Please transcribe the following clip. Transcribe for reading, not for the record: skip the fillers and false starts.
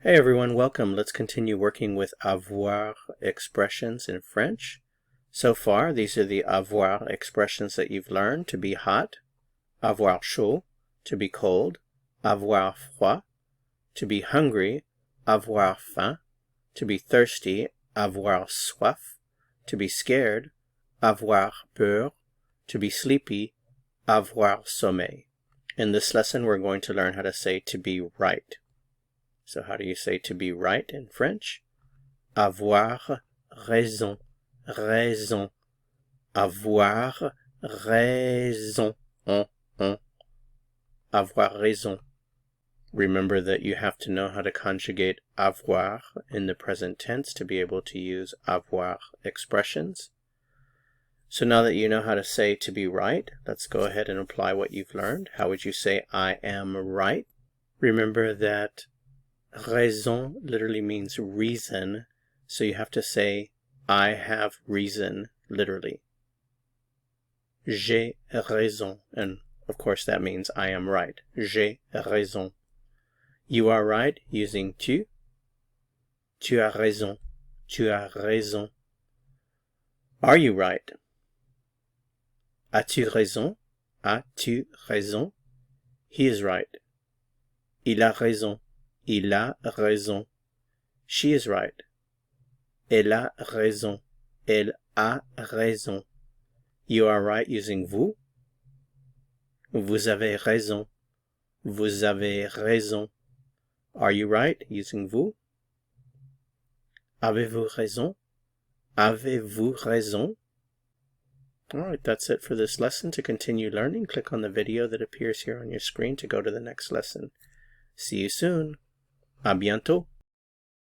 Hey everyone, welcome. Let's continue working with avoir expressions in French. So far, these are the avoir expressions that you've learned: to be hot, avoir chaud, to be cold, avoir froid, to be hungry, avoir faim, to be thirsty, avoir soif, to be scared, avoir peur, to be sleepy, avoir sommeil. In this lesson, we're going to learn how to say to be right. So how do you say to be right in French? Avoir raison, raison. Avoir raison, avoir raison. Remember that you have to know how to conjugate avoir in the present tense to be able to use avoir expressions. So now that you know how to say to be right, let's go ahead and apply what you've learned. How would you say I am right? Remember that raison literally means reason, so you have to say I have reason literally. J'ai raison, and of course that means I am right. J'ai raison. You are right using tu. Tu as raison. Tu as raison. Are you right? As-tu raison? As-tu raison? He is right. Il a raison. Il a raison. She is right. Elle a raison. Elle a raison. You are right using vous. Vous avez raison. Vous avez raison. Are you right using vous? Avez-vous raison? Avez-vous raison? Alright, that's it for this lesson. To continue learning, click on the video that appears here on your screen to go to the next lesson. See you soon. À bientôt.